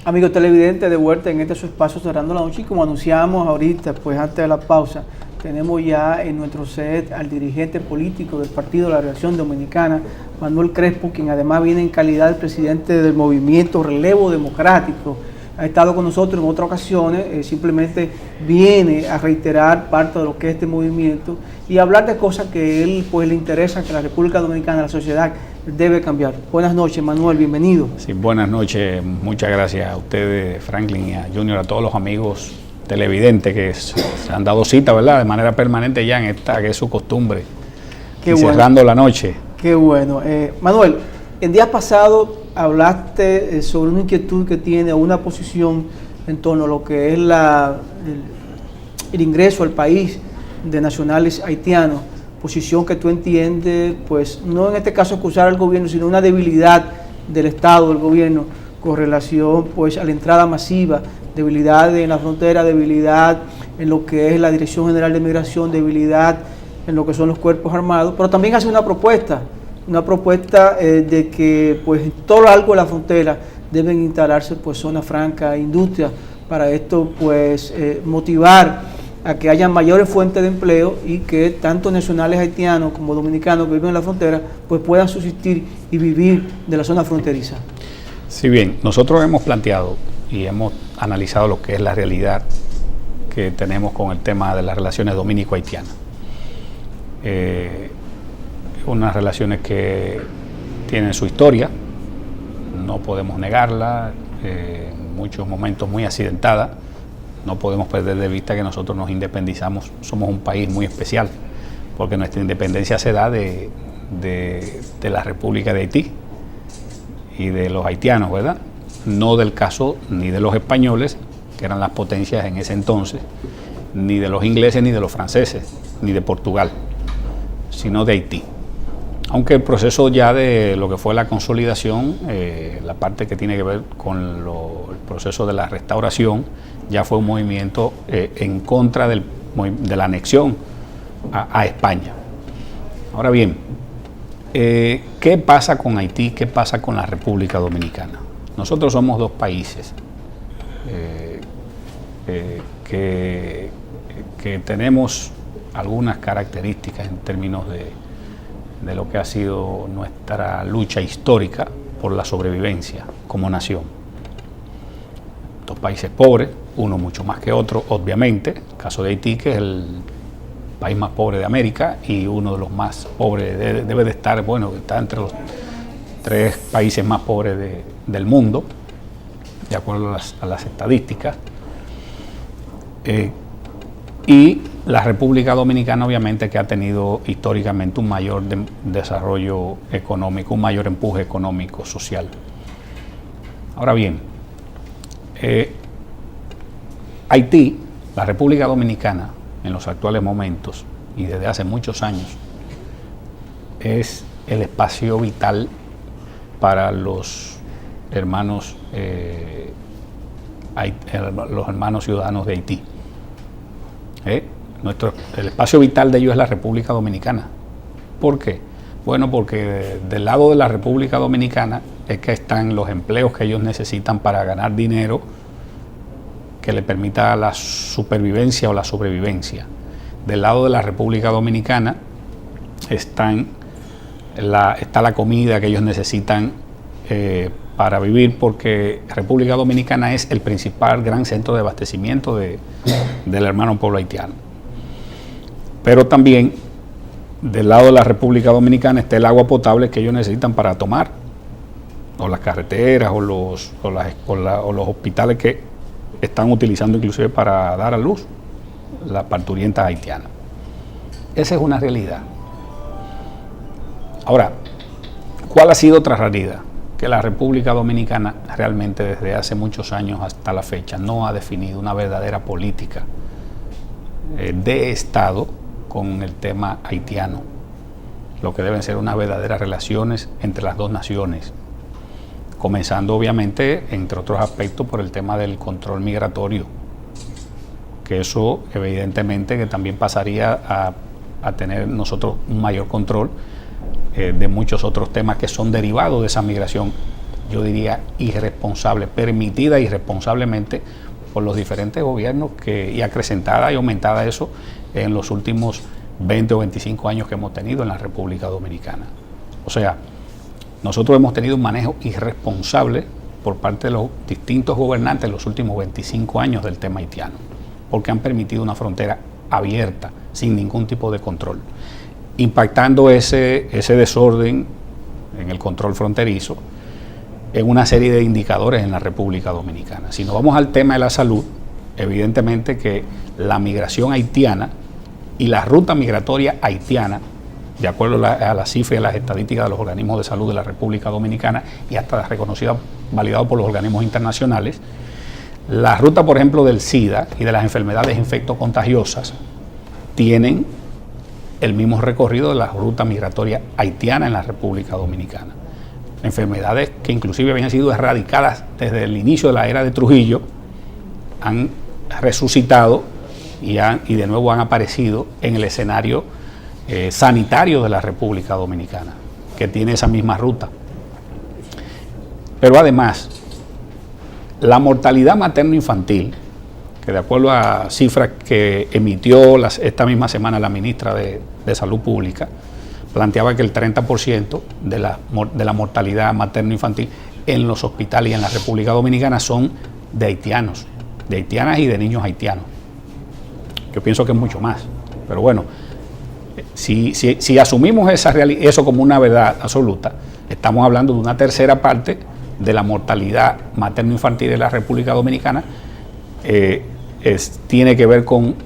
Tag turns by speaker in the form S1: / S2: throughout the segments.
S1: Amigos televidentes, de vuelta en este su espacio Cerrando la Noche, y como anunciamos ahorita, pues antes de la pausa, tenemos ya en nuestro set al dirigente político del Partido de la Reacción Dominicana, Manuel Crespo, quien además viene en calidad de presidente del movimiento Relevo Democrático. Ha estado con nosotros en otras ocasiones, simplemente viene a reiterar parte de lo que es este movimiento y hablar de cosas que él pues le interesa, que la República Dominicana, la sociedad debe cambiar. Buenas noches, Manuel, bienvenido.
S2: Sí, buenas noches, muchas gracias a ustedes, Franklin, y a Junior, a todos los amigos televidentes que se han dado cita, ¿verdad?, de manera permanente ya en esta que es su costumbre. Qué bueno. Cerrando la noche.
S1: Qué bueno. Manuel, en días pasados hablaste sobre una inquietud que tiene, una posición en torno a lo que es el ingreso al país de nacionales haitianos, posición que tú entiendes, pues no en este caso acusar al gobierno, sino una debilidad del Estado, del gobierno, con relación pues a la entrada masiva, debilidad en la frontera, debilidad en lo que es la Dirección General de Migración, debilidad en lo que son los cuerpos armados, pero también hace una propuesta de que pues en todo lo largo de la frontera deben instalarse pues zonas francas, industrias, para esto pues motivar a que haya mayores fuentes de empleo y que tanto nacionales haitianos como dominicanos que viven en la frontera pues puedan subsistir y vivir de la zona fronteriza.
S2: Sí, bien, nosotros hemos planteado y hemos analizado lo que es la realidad que tenemos con el tema de las relaciones dominico-haitianas. Unas relaciones que tienen su historia, no podemos negarla, en muchos momentos muy accidentada. No podemos perder de vista que nosotros nos independizamos, somos un país muy especial, porque nuestra independencia se da de la República de Haití y de los haitianos, ¿verdad? No del caso ni de los españoles, que eran las potencias en ese entonces, ni de los ingleses, ni de los franceses, ni de Portugal, sino de Haití. Aunque el proceso ya de lo que fue la consolidación, la parte que tiene que ver con el proceso de la restauración, ya fue un movimiento en contra de la anexión a España. Ahora bien, ¿qué pasa con Haití? ¿Qué pasa con la República Dominicana? Nosotros somos dos países que tenemos algunas características en términos de lo que ha sido nuestra lucha histórica por la sobrevivencia como nación. Dos países pobres, uno mucho más que otro, obviamente. El caso de Haití, que es el país más pobre de América y uno de los más pobres, debe de estar, bueno, está entre los 3 países más pobres del mundo, de acuerdo a las estadísticas. Y la República Dominicana, obviamente, que ha tenido históricamente un mayor desarrollo económico, un mayor empuje económico, social. Ahora bien, Haití, la República Dominicana, en los actuales momentos y desde hace muchos años, es el espacio vital para los hermanos ciudadanos de Haití. El espacio vital de ellos es la República Dominicana. ¿Por qué? Bueno, porque del lado de la República Dominicana es que están los empleos que ellos necesitan para ganar dinero que le permita la supervivencia o la sobrevivencia. Del lado de la República Dominicana está la comida que ellos necesitan para vivir, porque República Dominicana es el principal gran centro de abastecimiento del hermano pueblo haitiano. Pero también del lado de la República Dominicana está el agua potable que ellos necesitan para tomar, o las carreteras, o los hospitales que están utilizando inclusive para dar a luz las parturientas haitianas. Esa es una realidad. Ahora, ¿cuál ha sido otra realidad? Que la República Dominicana realmente desde hace muchos años hasta la fecha no ha definido una verdadera política de Estado con el tema haitiano, lo que deben ser unas verdaderas relaciones entre las dos naciones, comenzando obviamente, entre otros aspectos, por el tema del control migratorio, que eso evidentemente que también pasaría a tener nosotros un mayor control de muchos otros temas que son derivados de esa migración yo diría, irresponsable, permitida irresponsablemente por los diferentes gobiernos y acrecentada y aumentada eso en los últimos 20 o 25 años que hemos tenido en la República Dominicana. O sea, nosotros hemos tenido un manejo irresponsable por parte de los distintos gobernantes en los últimos 25 años del tema haitiano, porque han permitido una frontera abierta, sin ningún tipo de control, impactando ese desorden en el control fronterizo en una serie de indicadores en la República Dominicana. Si nos vamos al tema de la salud, evidentemente que la migración haitiana y la ruta migratoria haitiana, de acuerdo a las cifras y a las estadísticas de los organismos de salud de la República Dominicana y hasta reconocida, validado por los organismos internacionales, la ruta, por ejemplo, del SIDA y de las enfermedades infectocontagiosas tienen el mismo recorrido de la ruta migratoria haitiana en la República Dominicana. Enfermedades que inclusive habían sido erradicadas desde el inicio de la era de Trujillo, han resucitado y de nuevo han aparecido en el escenario sanitario de la República Dominicana, que tiene esa misma ruta. Pero además, la mortalidad materno-infantil, que de acuerdo a cifras que emitió esta misma semana la ministra de Salud Pública, planteaba que el 30% de la mortalidad materno-infantil en los hospitales y en la República Dominicana son de haitianos, de haitianas y de niños haitianos. Yo pienso que es mucho más, pero bueno, si asumimos eso como una verdad absoluta, estamos hablando de una tercera parte de la mortalidad materno-infantil de la República Dominicana. Tiene que ver con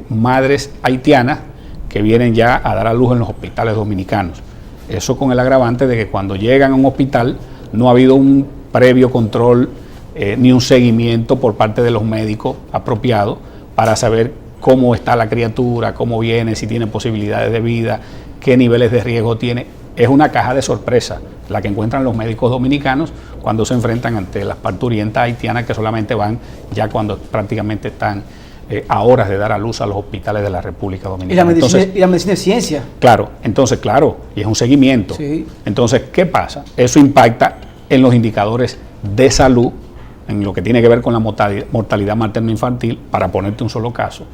S2: madres haitianas que vienen ya a dar a luz en los hospitales dominicanos. Eso con el agravante de que cuando llegan a un hospital no ha habido un previo control ni un seguimiento por parte de los médicos apropiados para saber cómo está la criatura, cómo viene, si tiene posibilidades de vida, qué niveles de riesgo tiene. Es una caja de sorpresa la que encuentran los médicos dominicanos cuando se enfrentan ante las parturientas haitianas que solamente van ya cuando prácticamente están a horas de dar a luz a los hospitales de la República Dominicana.
S1: Y la medicina es ciencia.
S2: Claro, y es un seguimiento.
S1: Sí.
S2: Entonces, ¿qué pasa? Eso impacta en los indicadores de salud, en lo que tiene que ver con la mortalidad materno-infantil, para ponerte un solo caso,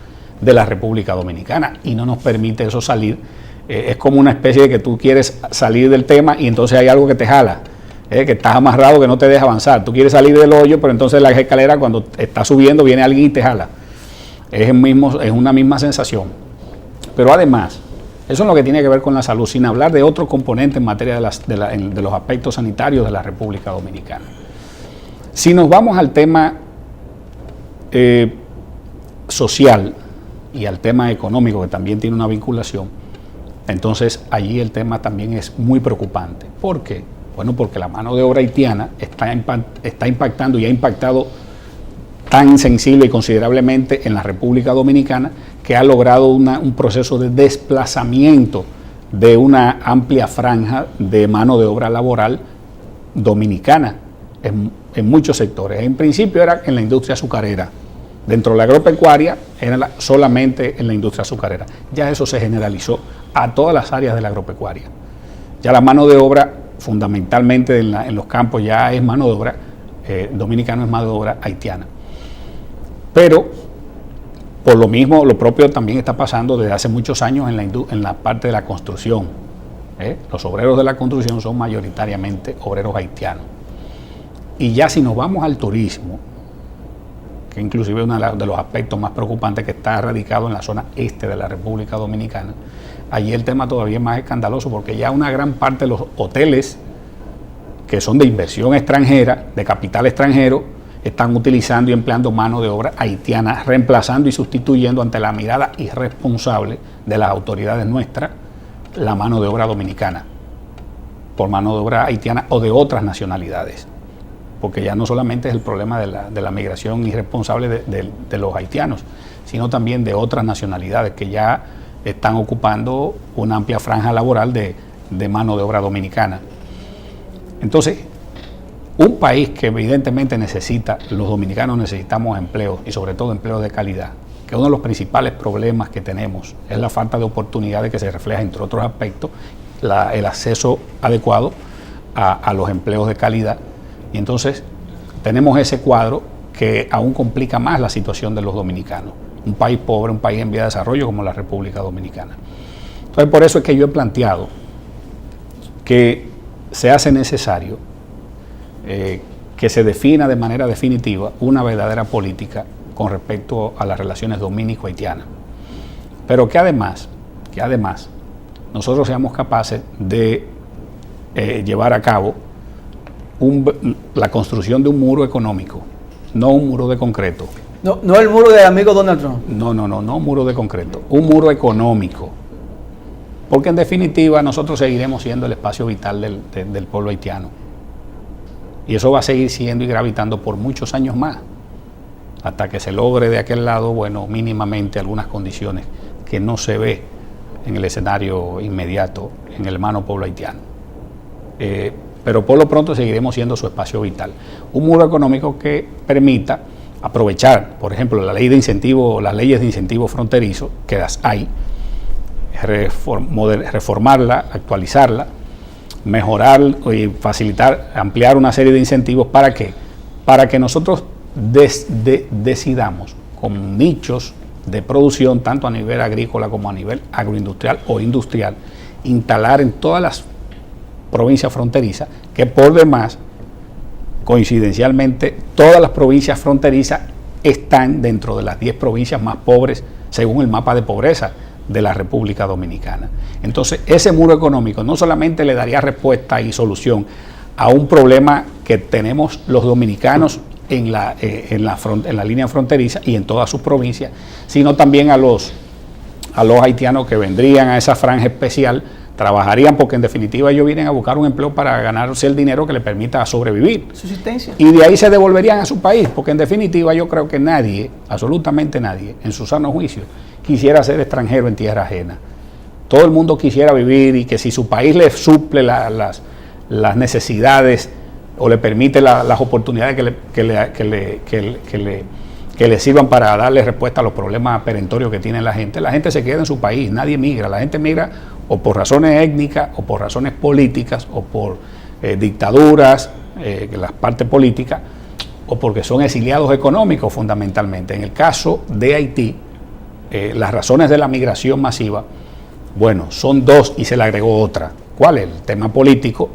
S2: de la República Dominicana, y no nos permite eso salir. Es como una especie de que tú quieres salir del tema y entonces hay algo que te jala, que estás amarrado, que no te deja avanzar. Tú quieres salir del hoyo, pero entonces la escalera, cuando estás subiendo, viene alguien y te jala. Es una misma sensación. Pero además, eso es lo que tiene que ver con la salud, sin hablar de otro componente en materia de los aspectos sanitarios de la República Dominicana. Si nos vamos al tema social y al tema económico, que también tiene una vinculación, entonces allí el tema también es muy preocupante. ¿Por qué? Bueno, porque la mano de obra haitiana está impactando y ha impactado tan sensible y considerablemente en la República Dominicana, que ha logrado un proceso de desplazamiento de una amplia franja de mano de obra laboral dominicana en muchos sectores. En principio era en la industria azucarera. Dentro de la agropecuaria era solamente en la industria azucarera. Ya eso se generalizó a todas las áreas de la agropecuaria. Ya la mano de obra, fundamentalmente en los campos, ya es mano de obra dominicana, es mano de obra haitiana. Pero, por lo mismo, lo propio también está pasando desde hace muchos años en la parte de la construcción. Los obreros de la construcción son mayoritariamente obreros haitianos. Y ya si nos vamos al turismo, que inclusive es uno de los aspectos más preocupantes, que está radicado en la zona este de la República Dominicana, allí el tema todavía es más escandaloso, porque ya una gran parte de los hoteles que son de inversión extranjera, de capital extranjero, están utilizando y empleando mano de obra haitiana, reemplazando y sustituyendo, ante la mirada irresponsable de las autoridades nuestras, la mano de obra dominicana por mano de obra haitiana o de otras nacionalidades. Porque ya no solamente es el problema de la migración irresponsable de los haitianos, sino también de otras nacionalidades que ya están ocupando una amplia franja laboral de mano de obra dominicana. Entonces, un país que evidentemente los dominicanos necesitamos empleo, y sobre todo empleo de calidad, que uno de los principales problemas que tenemos es la falta de oportunidades, que se refleja, entre otros aspectos, el acceso adecuado a los empleos de calidad. Y entonces tenemos ese cuadro que aún complica más la situación de los dominicanos. Un país pobre, un país en vía de desarrollo como la República Dominicana. Entonces, por eso es que yo he planteado que se hace necesario que se defina de manera definitiva una verdadera política con respecto a las relaciones dominico-haitianas. Pero que además nosotros seamos capaces de llevar a cabo la construcción de un muro económico, no un muro de concreto.
S1: No el muro del amigo Donald Trump.
S2: No un muro de concreto, un muro económico. Porque en definitiva nosotros seguiremos siendo el espacio vital del pueblo haitiano. Y eso va a seguir siendo y gravitando por muchos años más, hasta que se logre de aquel lado, bueno, mínimamente algunas condiciones que no se ve en el escenario inmediato en el hermano pueblo haitiano. Pero por lo pronto seguiremos siendo su espacio vital. Un muro económico que permita aprovechar, por ejemplo, las leyes de incentivo fronterizo, que las hay, reformarla, actualizarla, mejorar y facilitar, ampliar una serie de incentivos. ¿Para qué? Para que nosotros decidamos con nichos de producción, tanto a nivel agrícola como a nivel agroindustrial o industrial, instalar en todas las provincias fronterizas, que por demás, coincidencialmente, todas las provincias fronterizas están dentro de las 10 provincias más pobres según el mapa de pobreza de la República Dominicana. Entonces, ese muro económico no solamente le daría respuesta y solución a un problema que tenemos los dominicanos en la línea fronteriza y en todas sus provincias, sino también a los haitianos que vendrían a esa franja especial, trabajarían porque en definitiva ellos vienen a buscar un empleo para ganarse el dinero que les permita sobrevivir.
S1: Subsistencia.
S2: Y de ahí se devolverían a su país, porque en definitiva yo creo que nadie, absolutamente nadie, en su sano juicio, quisiera ser extranjero en tierra ajena. Todo el mundo quisiera vivir y que si su país le suple las necesidades o le permite las oportunidades que le sirvan para darle respuesta a los problemas perentorios que tiene la gente se queda en su país, nadie migra. La gente migra o por razones étnicas o por razones políticas o por dictaduras, las partes políticas, o porque son exiliados económicos fundamentalmente. En el caso de Haití, las razones de la migración masiva, bueno, son dos y se le agregó otra. ¿Cuál es? El tema político,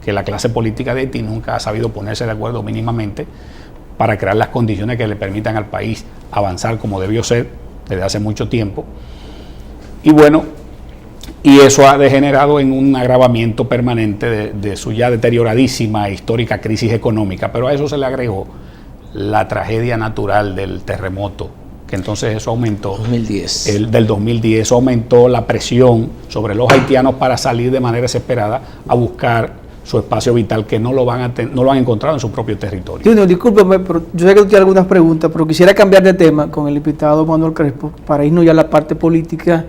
S2: que la clase política de Haití nunca ha sabido ponerse de acuerdo mínimamente para crear las condiciones que le permitan al país avanzar como debió ser desde hace mucho tiempo. Y bueno, y eso ha degenerado en un agravamiento permanente de su ya deterioradísima e histórica crisis económica, pero a eso se le agregó la tragedia natural del terremoto, que entonces eso aumentó,
S3: 2010.
S2: Del 2010, eso aumentó la presión sobre los haitianos para salir de manera desesperada a buscar su espacio vital, que no lo han encontrado en su propio territorio.
S1: Junior, discúlpeme, pero yo sé que tú tienes algunas preguntas, pero quisiera cambiar de tema con el invitado Manuel Crespo para irnos ya a la parte política.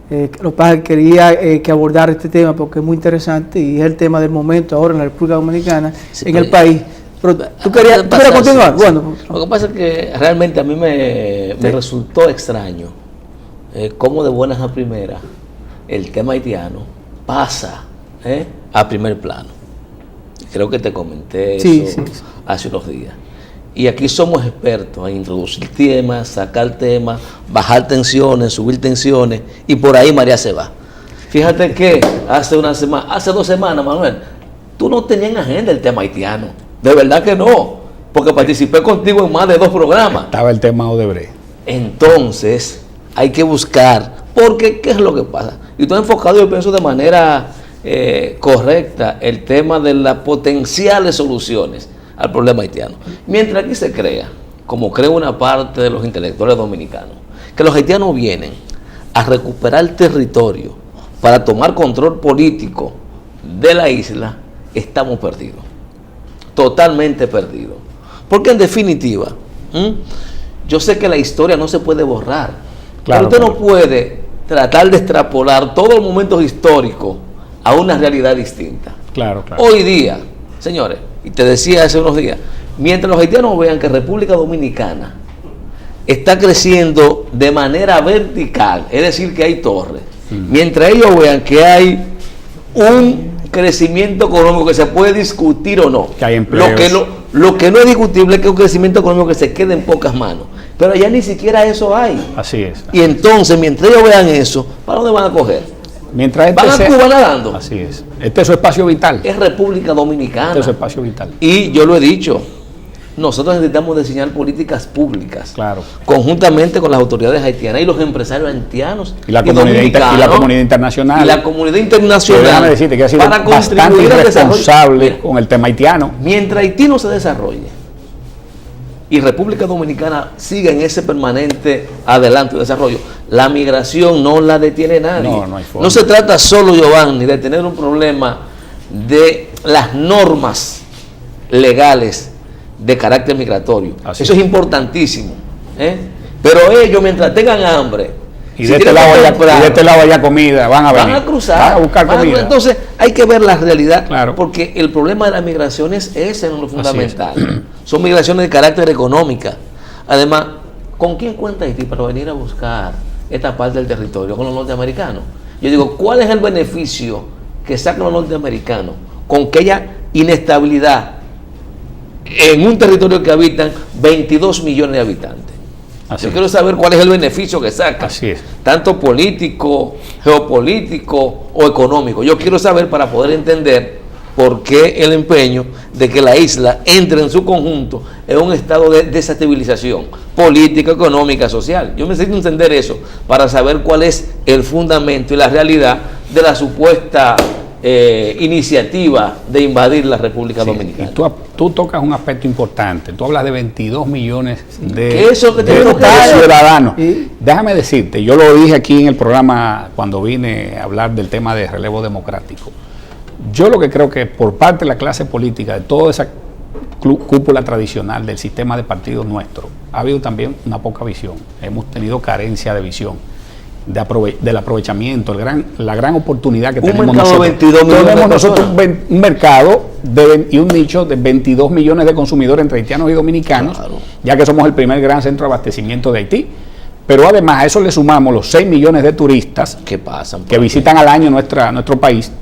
S1: Lo que pasa es que quería que abordar este tema porque es muy interesante y es el tema del momento ahora en la República Dominicana, sí, en el país. Pero tú querías continuar.
S3: Sí. Bueno, lo que pasa es que realmente a mí me resultó extraño cómo de buenas a primeras el tema haitiano pasa a primer plano. Creo que te comenté eso hace unos días. Y aquí somos expertos en introducir temas, sacar temas, bajar tensiones, subir tensiones, y por ahí María se va. Fíjate que hace 2 semanas, Manuel, tú no tenías en agenda el tema haitiano. De verdad que no, porque participé contigo en más de 2 programas.
S2: Estaba el tema Odebrecht.
S3: Entonces, hay que buscar, porque ¿qué es lo que pasa? Y tú has enfocado, yo pienso, de manera correcta el tema de las potenciales soluciones al problema haitiano. Mientras aquí se crea, como cree una parte de los intelectuales dominicanos, que los haitianos vienen a recuperar territorio para tomar control político de la isla, estamos perdidos. Totalmente perdidos. Porque en definitiva, yo sé que la historia no se puede borrar, claro, pero usted no puede tratar de extrapolar todos los momentos históricos a una realidad distinta.
S2: Claro.
S3: Hoy día, señores, y te decía hace unos días, mientras los haitianos vean que República Dominicana está creciendo de manera vertical, es decir, que hay torres, mientras ellos vean que hay un crecimiento económico que se puede discutir o no.
S2: Que hay empleos.
S3: Lo que no es discutible es que un crecimiento económico que se quede en pocas manos. Pero allá ni siquiera eso hay.
S2: Así es.
S3: Y entonces, mientras ellos vean eso, ¿para dónde van a coger?
S2: Mientras
S3: ¿Van a Cuba nadando?
S2: Así es. Este es su espacio vital.
S3: Es República Dominicana.
S2: Este es su espacio vital.
S3: Y yo lo he dicho, nosotros necesitamos diseñar políticas públicas,
S2: Claro.
S3: conjuntamente con las autoridades haitianas y los empresarios haitianos
S2: Y la comunidad internacional.
S3: Y la comunidad internacional.
S2: Déjame decirte que ha sido
S3: para
S2: bastante
S3: contribuir al desarrollo.
S2: irresponsable
S3: Mira,
S2: con el tema haitiano.
S3: mientras Haití no se desarrolle y República Dominicana siga en ese permanente adelanto y desarrollo, la migración no la detiene nadie.
S2: No hay forma.
S3: No se trata solo, Giovanni, de tener un problema de las normas legales de carácter migratorio.
S2: Así
S3: Eso es importantísimo. Pero ellos, mientras tengan hambre,
S2: Y de este lado haya comida, van a venir.
S3: van a cruzar,
S2: van a buscar comida.
S3: Entonces hay que ver la realidad,
S2: Claro.
S3: porque el problema de las migraciones es en lo fundamental. Son migraciones de carácter económica. Además, ¿con quién cuenta Haití para venir a buscar esta parte del territorio? Con los norteamericanos. Yo digo, ¿cuál es el beneficio que sacan los norteamericanos con que haya inestabilidad en un territorio que habitan 22 millones de habitantes? Yo quiero saber cuál es el beneficio que saca,
S2: Así es.
S3: tanto político, geopolítico o económico. Yo quiero saber para poder entender por qué el empeño de que la isla entre en su conjunto en un estado de desestabilización política, económica, social. Yo necesito entender eso para saber cuál es el fundamento y la realidad de la supuesta iniciativa de invadir la República Dominicana.
S2: Y tú tocas un aspecto importante. Tú hablas de 22 millones
S3: ¿Qué es eso que
S2: de
S3: tenemos que hacer?
S2: ciudadanos.
S1: ¿Sí?
S2: Déjame decirte, yo lo dije aquí en el programa cuando vine a hablar del tema de relevo democrático. Yo lo que creo que por parte de la clase política, de toda esa cúpula tradicional del sistema de partidos nuestro, ha habido también una poca visión. Hemos tenido carencia de visión. Del aprovechamiento, la gran oportunidad que tenemos
S3: mercado de
S2: nosotros.
S3: 22 millones de
S2: Tenemos nosotros
S3: personas.
S2: un mercado y un nicho de 22 millones de consumidores entre haitianos y dominicanos,
S3: Claro.
S2: ya que somos el primer gran centro de abastecimiento de Haití. Pero además a eso le sumamos los 6 millones de turistas
S3: ¿Qué pasa?
S2: que visitan al año nuestro país,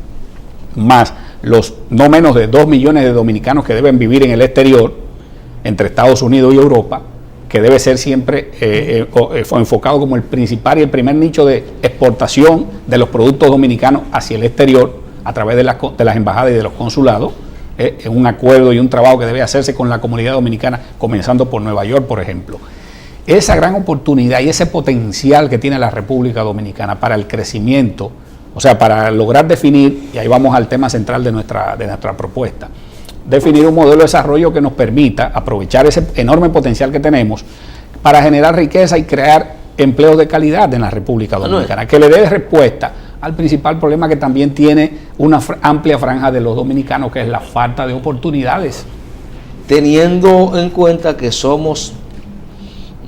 S2: más los no menos de 2 millones de dominicanos que deben vivir en el exterior, entre Estados Unidos y Europa, que debe ser siempre enfocado como el principal y el primer nicho de exportación de los productos dominicanos hacia el exterior a través de las embajadas y de los consulados. Es un acuerdo y un trabajo que debe hacerse con la comunidad dominicana, comenzando por Nueva York, por ejemplo. Esa gran oportunidad y ese potencial que tiene la República Dominicana para el crecimiento, o sea, para lograr definir, y ahí vamos al tema central de nuestra propuesta, definir un modelo de desarrollo que nos permita aprovechar ese enorme potencial que tenemos para generar riqueza y crear empleos de calidad en la República Dominicana, que le dé respuesta al principal problema que también tiene una amplia franja de los dominicanos, que es la falta de oportunidades.
S3: Teniendo en cuenta que somos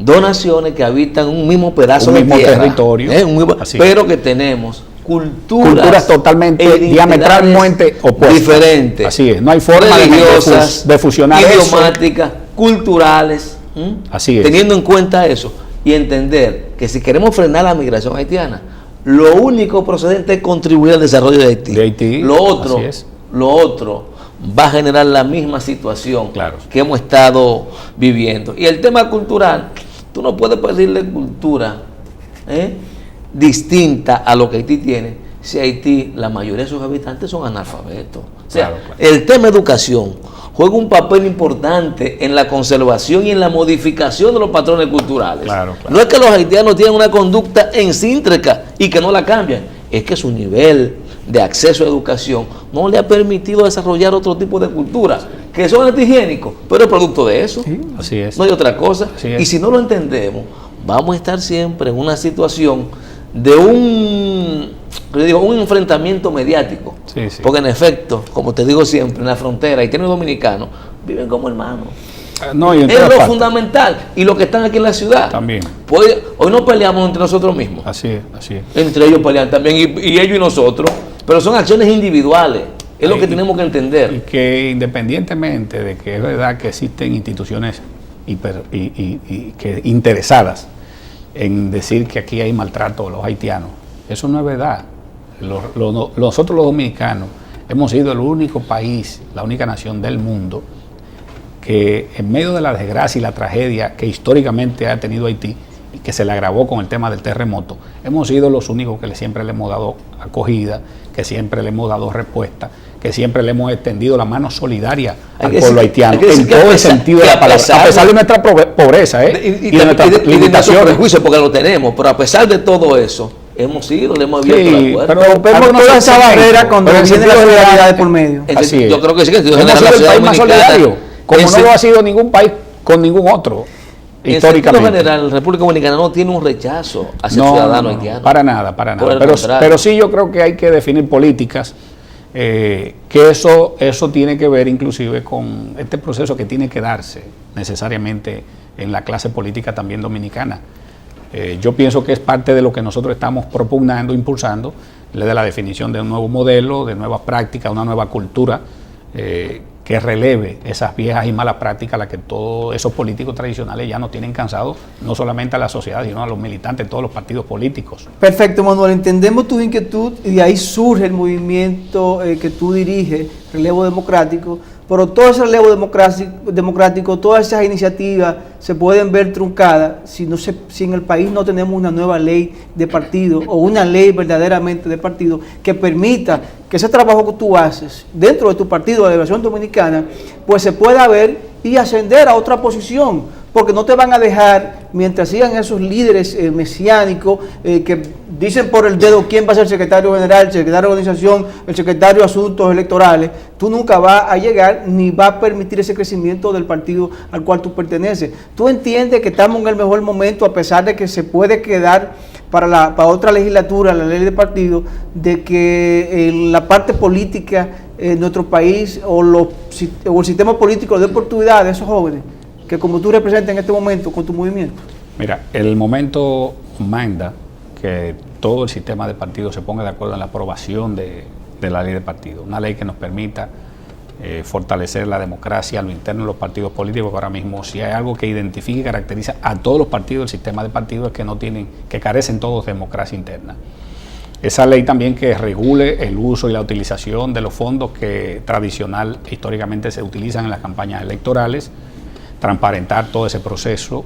S3: dos naciones que habitan un mismo pedazo
S2: Un
S3: de
S2: mismo
S3: tierra,
S2: territorio. Así
S3: pero
S2: es.
S3: que tenemos culturas
S2: totalmente
S3: e
S2: diametralmente opuestas.
S3: diferentes.
S2: Así es, no hay forma
S3: religiosas,
S2: de fusionar eso.
S3: idiomáticas, culturales.
S2: Así es.
S3: Teniendo en cuenta eso y entender que si queremos frenar la migración haitiana, lo único procedente es contribuir al desarrollo de Haití. Lo otro va a generar la misma situación
S2: Claro.
S3: que hemos estado viviendo. Y el tema cultural, tú no puedes pedirle cultura distinta a lo que Haití tiene, si Haití, la mayoría de sus habitantes son analfabetos. O sea,
S2: Claro.
S3: el tema educación juega un papel importante en la conservación y en la modificación de los patrones culturales.
S2: Claro.
S3: No es que los haitianos tienen una conducta excéntrica y que no la cambian, es que su nivel de acceso a educación no le ha permitido desarrollar otro tipo de culturas que son antihigiénicos, pero es producto de eso.
S2: Sí, así es.
S3: No hay otra cosa.
S2: Así es.
S3: Y si no lo entendemos, vamos a estar siempre en una situación de un enfrentamiento mediático.
S2: Sí, sí.
S3: Porque en efecto, como te digo siempre, en la frontera haitianos y dominicanos viven como hermanos.
S2: No, y en
S3: Es
S2: todas
S3: lo
S2: partes.
S3: fundamental. Y los que están aquí en la ciudad.
S2: También.
S3: Pues, hoy no peleamos entre nosotros mismos.
S2: Así es, así es.
S3: Entre ellos pelean también, y ellos y nosotros. Pero son acciones individuales. Es lo que tenemos que
S2: Y
S3: entender.
S2: que independientemente de que es verdad que existen instituciones que interesadas en decir que aquí hay maltrato a los haitianos, eso no es verdad. Nosotros los dominicanos Hemos sido el único país, la única nación del mundo que en medio de la desgracia y la tragedia que históricamente ha tenido Haití y que se le agravó con el tema del terremoto, hemos sido los únicos que siempre le hemos dado acogida, que siempre le hemos dado respuesta, que siempre le hemos extendido la mano solidaria al pueblo haitiano, en todo el sentido de la palabra, a pesar de nuestra pobreza y de nuestras limitaciones.
S3: Prejuicios, porque lo tenemos, pero a pesar de todo eso, hemos ido, le hemos abierto la puerta.
S1: Pero vemos toda esa barrera cuando viene la solidaridad de por medio.
S2: Así es.
S3: Yo creo que sí, que
S2: hemos sido el país más solidario, como no lo ha sido ningún país con ningún otro. Históricamente.
S3: En general, la República Dominicana no tiene un rechazo hacia el ciudadano haitiano.
S2: Para nada. Pero sí yo creo que hay que definir políticas, que eso tiene que ver inclusive con este proceso que tiene que darse necesariamente en la clase política también dominicana. Yo pienso que es parte de lo que nosotros estamos propugnando, impulsando, de la definición de un nuevo modelo, de nuevas prácticas, una nueva cultura, que releve esas viejas y malas prácticas a las que todos esos políticos tradicionales ya nos tienen cansados, no solamente a la sociedad, sino a los militantes de todos los partidos políticos.
S1: Perfecto, Manuel, entendemos tu inquietud y de ahí surge el movimiento que tú diriges, Relevo Democrático, pero todo ese relevo democrático, todas esas iniciativas se pueden ver truncadas si en el país no tenemos una nueva ley de partido o una ley verdaderamente de partido que permita que ese trabajo que tú haces dentro de tu partido de la Liberación Dominicana pues se pueda ver y ascender a otra posición, porque no te van a dejar, mientras sigan esos líderes mesiánicos que dicen por el dedo quién va a ser secretario general, el secretario de organización, el secretario de asuntos electorales, tú nunca vas a llegar ni va a permitir ese crecimiento del partido al cual tú perteneces. Tú entiendes que estamos en el mejor momento, a pesar de que se puede quedar para otra legislatura, la ley de partido, de que en la parte política en nuestro país o el sistema político de oportunidad de esos jóvenes, que como tú representas en este momento con tu movimiento?
S2: Mira, el momento manda que todo el sistema de partidos se ponga de acuerdo en la aprobación de la ley de partidos, una ley que nos permita fortalecer la democracia a lo interno de los partidos políticos, que ahora mismo si hay algo que identifica y caracteriza a todos los partidos del sistema de partidos es que carecen todos de democracia interna. Esa ley también que regule el uso y la utilización de los fondos que tradicional históricamente se utilizan en las campañas electorales, transparentar todo ese proceso.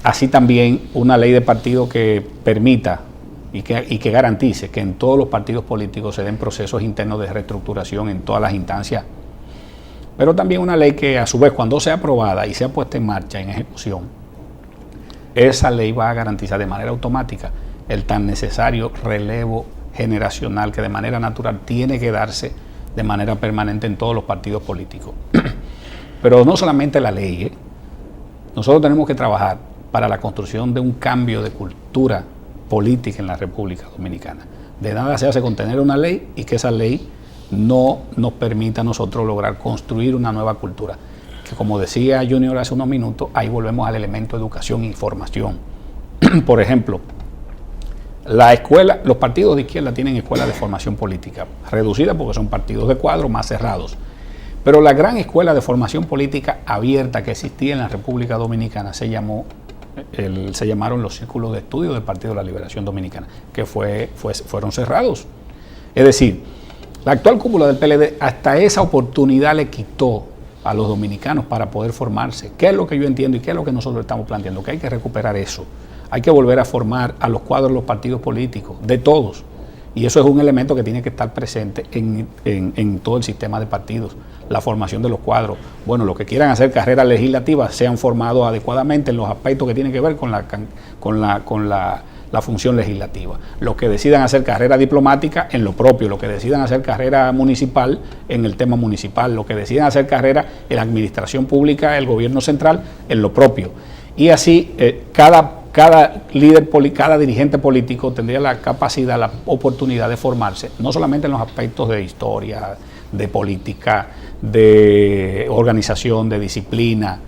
S2: Así también una ley de partido que permita y que garantice que en todos los partidos políticos se den procesos internos de reestructuración en todas las instancias. Pero también una ley que a su vez cuando sea aprobada y sea puesta en marcha, en ejecución, esa ley va a garantizar de manera automática el tan necesario relevo generacional que de manera natural tiene que darse de manera permanente en todos los partidos políticos. Pero no solamente la ley, nosotros tenemos que trabajar para la construcción de un cambio de cultura política en la República Dominicana. De nada se hace con tener una ley y que esa ley no nos permita a nosotros lograr construir una nueva cultura. Que como decía Junior hace unos minutos, ahí volvemos al elemento de educación e información. Por ejemplo, los partidos de izquierda tienen escuelas de formación política, reducidas porque son partidos de cuadro más cerrados. Pero la gran escuela de formación política abierta que existía en la República Dominicana se llamaron los círculos de estudio del Partido de la Liberación Dominicana, que fueron cerrados. Es decir, la actual cúpula del PLD hasta esa oportunidad le quitó a los dominicanos para poder formarse. ¿Qué es lo que yo entiendo y qué es lo que nosotros estamos planteando? Que hay que recuperar eso. Hay que volver a formar a los cuadros de los partidos políticos, de todos. Y eso es un elemento que tiene que estar presente en todo el sistema de partidos, la formación de los cuadros. Bueno, los que quieran hacer carreras legislativas sean formados adecuadamente en los aspectos que tienen que ver con la función legislativa. Los que decidan hacer carrera diplomática en lo propio, los que decidan hacer carrera municipal en el tema municipal, los que decidan hacer carrera en la administración pública, el gobierno central en lo propio. Y así cada líder, cada dirigente político tendría la capacidad, la oportunidad de formarse, no solamente en los aspectos de historia, de política, de organización, de disciplina,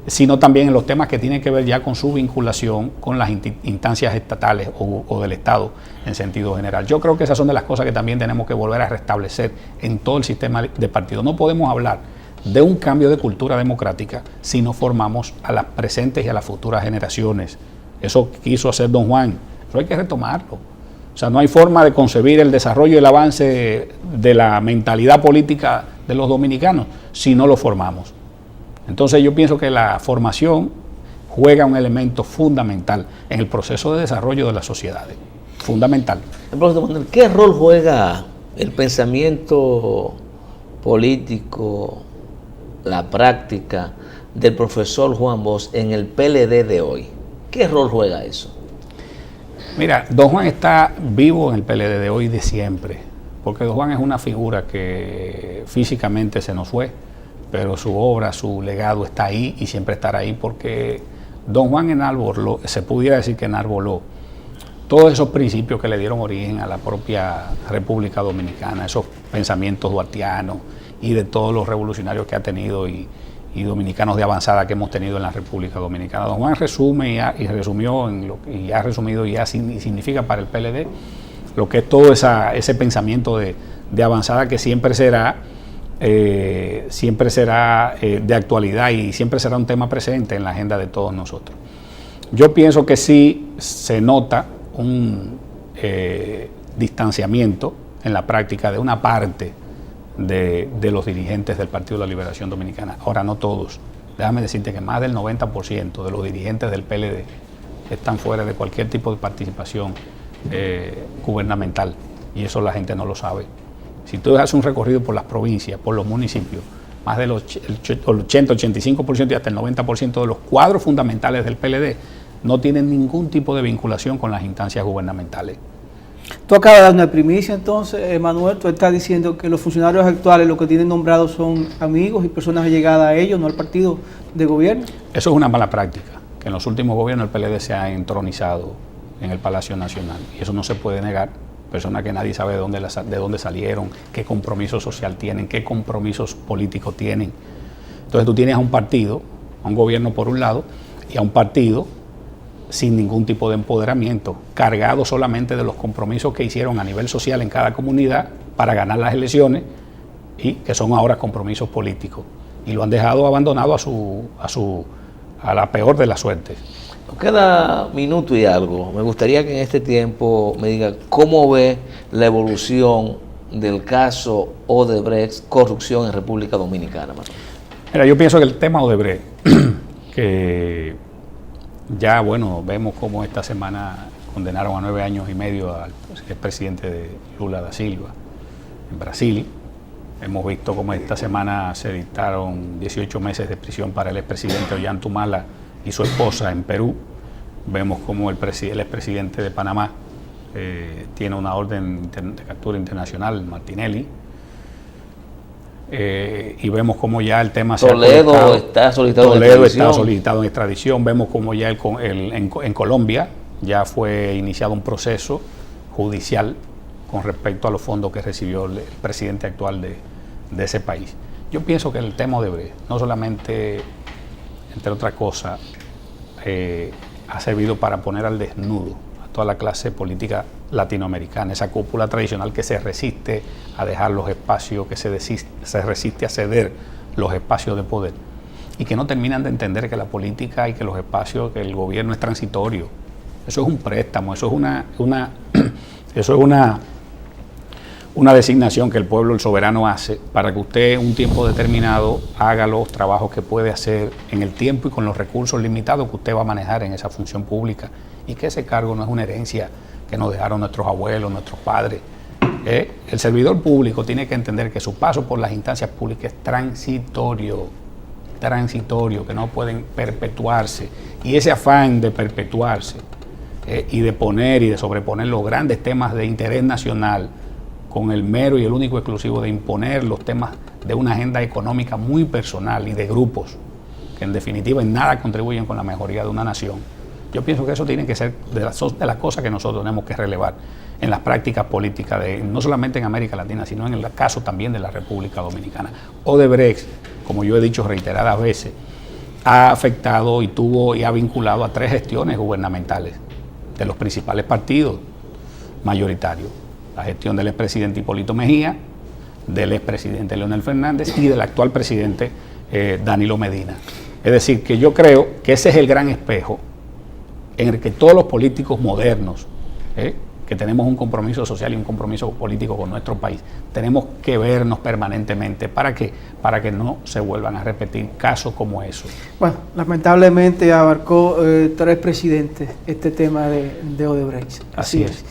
S2: sino también en los temas que tienen que ver ya con su vinculación con las instancias estatales o del Estado en sentido general. Yo creo que esas son de las cosas que también tenemos que volver a restablecer en todo el sistema de partidos. No podemos hablar de un cambio de cultura democrática si no formamos a las presentes y a las futuras generaciones. Eso quiso hacer don Juan, eso hay que retomarlo. O sea, no hay forma de concebir el desarrollo y el avance de la mentalidad política de los dominicanos si no lo formamos. Entonces yo pienso que la formación juega un elemento fundamental en el proceso de desarrollo de las sociedades. Fundamental.
S3: Manuel, ¿qué rol juega el pensamiento político, la práctica del profesor Juan Bosch en el PLD de hoy? ¿Qué rol juega eso?
S2: Mira, don Juan está vivo en el PLD de hoy de siempre, porque don Juan es una figura que físicamente se nos fue, pero su obra, su legado está ahí y siempre estará ahí, porque don Juan enarboló, se pudiera decir que enarboló todos esos principios que le dieron origen a la propia República Dominicana, esos pensamientos duartianos y de todos los revolucionarios que ha tenido y dominicanos de avanzada que hemos tenido en la República Dominicana. Don Juan resume y resumió y ha resumido y significa para el PLD lo que es todo ese pensamiento de avanzada que siempre será de actualidad y siempre será un tema presente en la agenda de todos nosotros. Yo pienso que sí se nota un distanciamiento en la práctica de una parte de los dirigentes del Partido de la Liberación Dominicana. Ahora, no todos. Déjame decirte que más del 90% de los dirigentes del PLD están fuera de cualquier tipo de participación gubernamental, y eso la gente no lo sabe. Si tú haces un recorrido por las provincias, por los municipios, más del 80, 85% y hasta el 90% de los cuadros fundamentales del PLD no tienen ningún tipo de vinculación con las instancias gubernamentales.
S1: Tú acabas de dar una primicia, entonces, Manuel, tú estás diciendo que los funcionarios actuales lo que tienen nombrados son amigos y personas allegadas a ellos, no al partido de gobierno.
S2: Eso es una mala práctica, que en los últimos gobiernos el PLD se ha entronizado en el Palacio Nacional, y eso no se puede negar. Personas que nadie sabe de dónde salieron, qué compromiso social tienen, qué compromisos políticos tienen. Entonces tú tienes a un partido, a un gobierno por un lado, y a un partido sin ningún tipo de empoderamiento, cargado solamente de los compromisos que hicieron a nivel social en cada comunidad para ganar las elecciones, y que son ahora compromisos políticos, y lo han dejado abandonado a la peor de las suertes.
S3: Nos queda minuto y algo. Me gustaría que en este tiempo me diga cómo ve la evolución del caso Odebrecht, corrupción en República Dominicana, Manuel.
S2: Mira, yo pienso que el tema Odebrecht, que ya, bueno, vemos cómo esta semana condenaron a 9 años y medio al expresidente de Lula da Silva en Brasil. Hemos visto cómo esta semana se dictaron 18 meses de prisión para el expresidente Ollanta y su esposa en Perú. Vemos cómo el expresidente de Panamá tiene una orden de captura internacional, Martinelli. Y vemos cómo ya el tema
S3: Toledo está
S2: solicitado en extradición. Vemos cómo ya en Colombia ya fue iniciado un proceso judicial con respecto a los fondos que recibió el presidente actual de ese país. Yo pienso que el tema Odebrecht no solamente, entre otras cosas, ha servido para poner al desnudo a toda la clase política latinoamericana, esa cúpula tradicional que se resiste a dejar los espacios, que se resiste a ceder los espacios de poder, y que no terminan de entender que la política y que los espacios, que el gobierno es transitorio. Eso es un préstamo, eso es una designación que el pueblo, el soberano, hace para que usted en un tiempo determinado haga los trabajos que puede hacer en el tiempo y con los recursos limitados que usted va a manejar en esa función pública, y que ese cargo no es una herencia que nos dejaron nuestros abuelos, nuestros padres. El servidor público tiene que entender que su paso por las instancias públicas es transitorio, que no pueden perpetuarse, y ese afán de perpetuarse y de poner y de sobreponer los grandes temas de interés nacional con el mero y el único exclusivo de imponer los temas de una agenda económica muy personal y de grupos que en definitiva en nada contribuyen con la mejoría de una nación. Yo pienso que eso tiene que ser de las cosas que nosotros tenemos que relevar en las prácticas políticas, no solamente en América Latina, sino en el caso también de la República Dominicana. Odebrecht, como yo he dicho reiteradas veces, ha afectado y ha vinculado a 3 gestiones gubernamentales de los principales partidos mayoritarios: la gestión del expresidente Hipólito Mejía, del expresidente Leonel Fernández y del actual presidente Danilo Medina. Es decir, que yo creo que ese es el gran espejo en el que todos los políticos modernos, que que tenemos un compromiso social y un compromiso político con nuestro país, tenemos que vernos permanentemente. ¿Para qué? Para que no se vuelvan a repetir casos como esos.
S1: Bueno, lamentablemente abarcó 3 presidentes este tema de Odebrecht.
S2: Así es.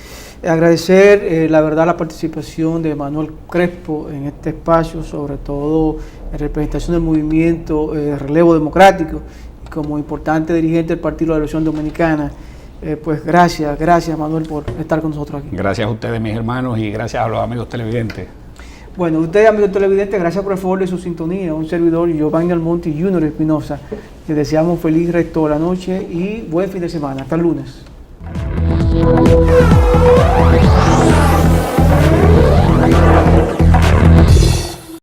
S1: Agradecer, la verdad, la participación de Manuel Crespo en este espacio, sobre todo en representación del movimiento Relevo Democrático, y como importante dirigente del Partido de la Revolución Dominicana. Pues gracias Manuel por estar con nosotros aquí.
S2: Gracias a ustedes, mis hermanos, y gracias a los amigos televidentes.
S1: Bueno, ustedes, amigos televidentes, gracias por el favor de su sintonía. Un servidor, Giovanni Almonte y Junior Espinosa. Les deseamos feliz resto de la noche y buen fin de semana. Hasta el lunes.